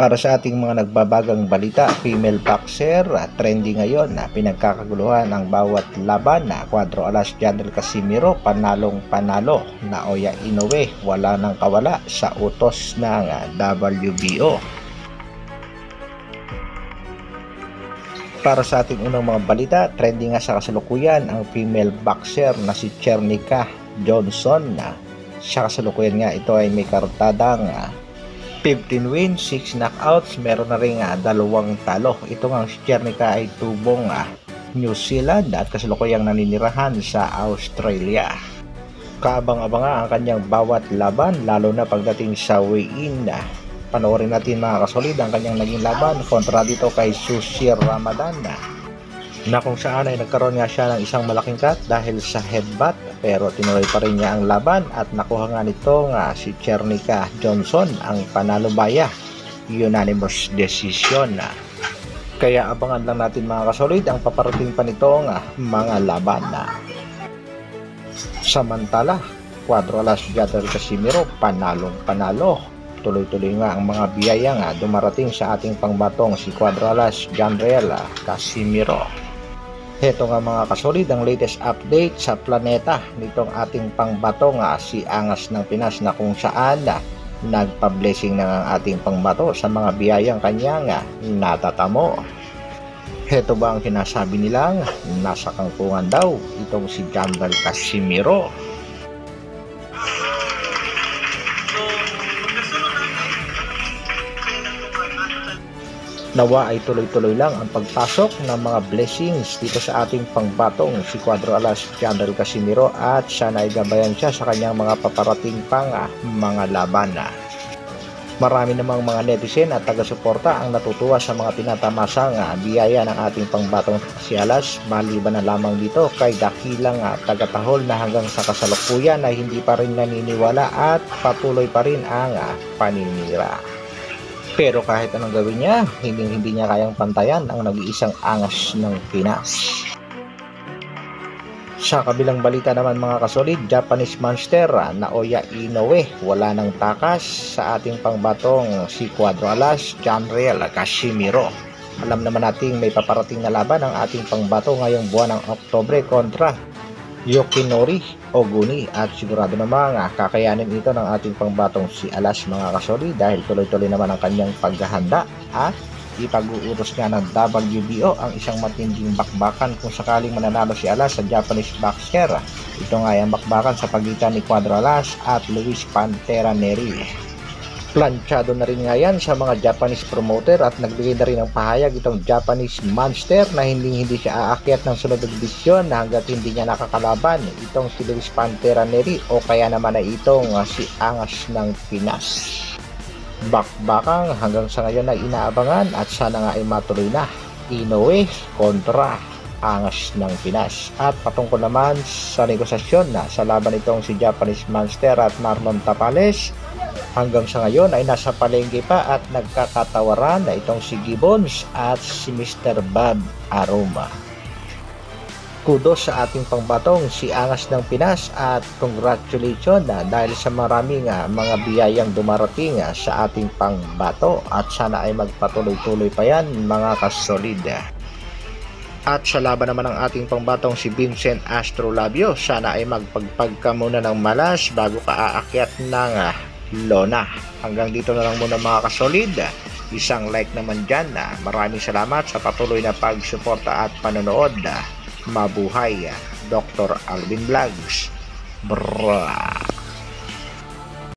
Para sa ating mga nagbabagang balita, female boxer, trending ngayon na pinagkakaguluhan ang bawat laban na Cuadro Alas Jandrel Casimiro, panalong panalo. Naoya Inoue, wala nang kawala sa utos ng WBO. Para sa ating unang mga balita, trending nga sa kasalukuyan ang female boxer na si Chernica Johnson. Sa kasalukuyan nga ito ay may kartadang 15 wins, 6 knockouts, meron na rin 2 talo. Ito nga si Chernica ay tubong New Zealand at kasalukuyang naninirahan sa Australia. Kaabang-abanga ang kanyang bawat laban, lalo na pagdating sa weigh-in. Panoorin natin mga kasolid ang kanyang naging laban kontra dito kay Susie Ramadan, na kung saan ay nagkaroon nga siya ng isang malaking cut dahil sa headbutt, pero tinuloy pa rin niya ang laban at nakuha nga nito si Chernica Johnson ang panalubaya, unanimous decision. Kaya abangan lang natin mga kasolid ang paparating pa nitong mga laban. Samantala, Cuadro Alas Jandrel Casimiro, panalong panalo. Tuloy-tuloy nga ang mga biyaya dumarating sa ating pangbatong si Cuadro Alas Jandrel Casimiro. Heto nga mga kasolid ang latest update sa planeta nitong ating pangbato si Angas ng Pinas, na kung saan nagpa-blessing na ang ating pangbato sa mga biyayang kanyang natatamo. Heto ba ang sinasabi nilang nasa kangkungan daw itong si Jandrel Casimiro? Nawa ay tuloy-tuloy lang ang pagpasok ng mga blessings dito sa ating pangbatong si Cuadro Alas Jandrel Casimiro, at sana ay gabayan siya sa kanyang mga paparating pang mga laban. Marami namang mga netizen at taga-suporta ang natutuwa sa mga tinatamasang biyaya ng ating pangbatong si Alas, maliban na lamang dito kay dakilang taga-tahol na hanggang sa kasalukuyan ay hindi pa rin naniniwala at patuloy pa rin ang paninira. Pero kahit anong gawin niya, hindi niya kayang pantayan ang nag-iisang angas ng Pinas. Sa kabilang balita naman mga kasolid, Japanese monster Naoya Inoue, wala nang takas sa ating pangbatong si Cuadro Alas Jandrel Casimiro. Alam naman nating may paparating na laban ang ating pangbato ngayong buwan ng Oktubre kontra Yukinori Oguni, at sigurado namang kakayanin ito ng ating pangbatong si Alas mga kasolid, dahil tuloy-tuloy naman ang kanyang paghahanda at ipag-uutos nga ng WBO ang isang matinding bakbakan kung sakaling mananalo si Alas sa Japanese boxer. Ito nga ay ang bakbakan sa pagitan ni Cuadro Alas at Luis Pantera Nery. Planchado na rin nga yan sa mga Japanese promoter at nagbigay na rin ng pahayag itong Japanese monster na hindi siya aakyat ng sunod na divisyon hanggat hindi niya nakakalaban itong si Luis Pantera Nery, o kaya naman ay itong si Angas ng Pinas. Bakbakang hanggang sa ngayon ay inaabangan at sana nga ay matuloy na. Inoue kontra Angas ng Pinas. At patungkol naman sa negosasyon sa laban itong si Japanese monster at Marlon Tapales, hanggang sa ngayon ay nasa palengke pa at nagkakatawaran na itong si Gibbons at si Mr. Bob Aroma. Kudos sa ating pangbatong si Angas ng Pinas at congratulations dahil sa maraming mga biyayang dumarating sa ating pangbato, at sana ay magpatuloy-tuloy pa yan mga kasolid. At sa laban naman ng ating pangbatong si Vincent Astrolabio, sana ay magpagpag ka muna ng malas bago ka aakyat ng lona. Hanggang dito na lang muna mga kasolid. Isang like naman dyan. Maraming salamat sa patuloy na pagsuporta at panonood. Mabuhay Dr. Alvin Vlogs. Brrrr.